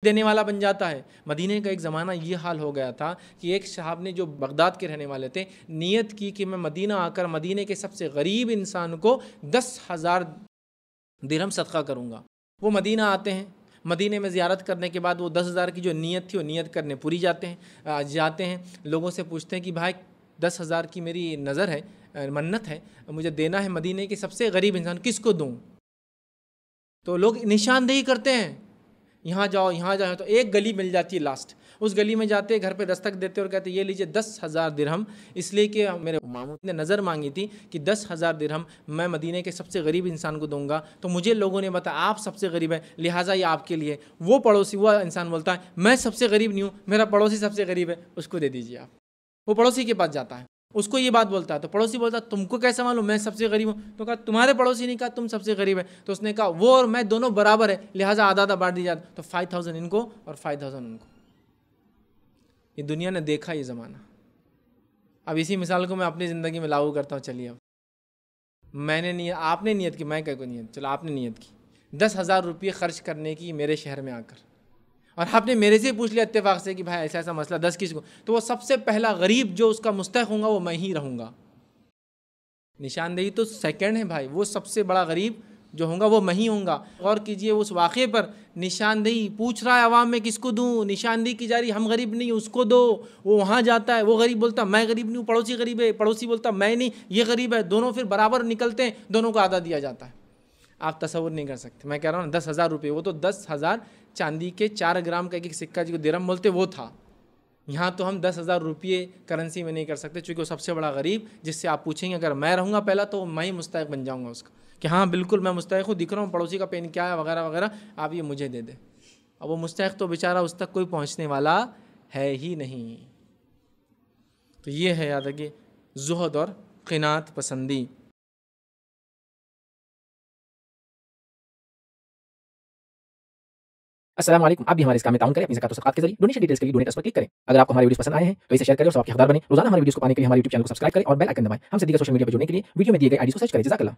देने वाला बन जाता है। मदीने का एक ज़माना ये हाल हो गया था कि एक साहब ने, जो बगदाद के रहने वाले थे, नियत की कि मैं मदीना आकर मदीने के सबसे गरीब इंसान को 10,000 दिरहम सदका करूँगा। वो मदीना आते हैं, मदीने में ज़ियारत करने के बाद वो 10,000 की जो नियत थी वो नियत करने पूरी जाते हैं। लोगों से पूछते हैं कि भाई 10,000 की मेरी नज़र है, मन्नत है, मुझे देना है मदीने के सबसे गरीब इंसान, किसको दूँ? तो लोग निशानदेही करते हैं, यहाँ जाओ यहाँ जाओ। तो एक गली मिल जाती है लास्ट, उस गली में जाते, घर पे दस्तक देते और कहते ये लीजिए 10,000 दिरहम, इसलिए कि मेरे मामू ने नज़र मांगी थी कि 10,000 दिरहम मैं मदीने के सबसे गरीब इंसान को दूंगा, तो मुझे लोगों ने बताया आप सबसे गरीब हैं, लिहाजा ये आपके लिए। वो पड़ोसी, वो इंसान बोलता है मैं सबसे गरीब नहीं हूँ, मेरा पड़ोसी सबसे गरीब है, उसको दे दीजिए आप। वो पड़ोसी के पास जाता है, उसको ये बात बोलता है, तो पड़ोसी बोलता है तुमको कैसे मालूम मैं सबसे गरीब हूँ? तो कहा तुम्हारे पड़ोसी ने कहा तुम सबसे गरीब है। तो उसने कहा वो और मैं दोनों बराबर है, लिहाजा आधा आधा बांट दिया जाता। तो 5,000 इनको और 5,000 उनको। ये दुनिया ने देखा ये ज़माना। अब इसी मिसाल को मैं अपनी ज़िंदगी में लागू करता हूँ। चलिए, अब आपने नियत की, मैं क्या को नियत, चलो आपने नियत की 10,000 रुपये खर्च करने की मेरे शहर में आकर, और आपने मेरे से पूछ लिया इत्तेफाक से कि भाई ऐसा ऐसा मसला 10 किसको, तो वो सबसे पहला गरीब जो उसका मुस्तहिक होगा वो मैं ही रहूँगा। निशानदेही तो सेकंड है भाई, वो सबसे बड़ा गरीब जो होगा वो मैं ही होऊंगा। गौर कीजिए उस वाक़े पर, निशानदेही पूछ रहा है अवाम में किसको दूँ, निशानदेही की जा रही, हम गरीब नहीं उसको दो। वो वहाँ जाता है, वो गरीब बोलता मैं गरीब नहीं हूँ, पड़ोसी गरीब है, पड़ोसी बोलता मैं नहीं, ये गरीब है, दोनों फिर बराबर निकलते हैं, दोनों को आधा दिया जाता है। आप तसव्वुर नहीं कर सकते। मैं कह रहा हूँ 10,000 रुपये, वो तो 10,000 चांदी के 4 ग्राम का एक सिक्का जिसको दिरहम बोलते वो था। यहाँ तो हम 10,000 रुपये करेंसी में नहीं कर सकते, चूँकि वो सबसे बड़ा गरीब, जिससे आप पूछेंगे अगर मैं रहूँगा पहला तो मैं ही मुस्तहिक बन जाऊँगा उसका, कि हाँ बिल्कुल मैं मुस्तहिक हूँ, दिख रहा हूँ, पड़ोसी का पेन क्या है वगैरह वगैरह, आप ये मुझे दे दें। अब वो मुस्तहिक तो बेचारा उस तक कोई पहुँचने वाला है ही नहीं। तो ये है याद रखिए ज़ुहद और क़िनात पसंदी। अस्सलाम वालेकुम। आप भी हमारे इस काम में ताउन करें अपनी ज़कात और सदक़ात के ज़रिए। डोनेशन डिटेल्स के लिए डोनेट पर क्लिक करें। अगर आपको हमारे वीडियोस पसंद आए हैं तो इसे शेयर करें और सबके हकदार बनें। रोज़ाना हमारे वीडियोस को पाने के लिए हमारे यूट्यूब चैनल को सब्सक्राइब करें और बेल आइकन दबाएं। हमसे दीगर सोशल मीडिया पर जुड़ने के लिए वीडियो में दिए गए आईडी को सर्च करें। जज़ाकल्लाह।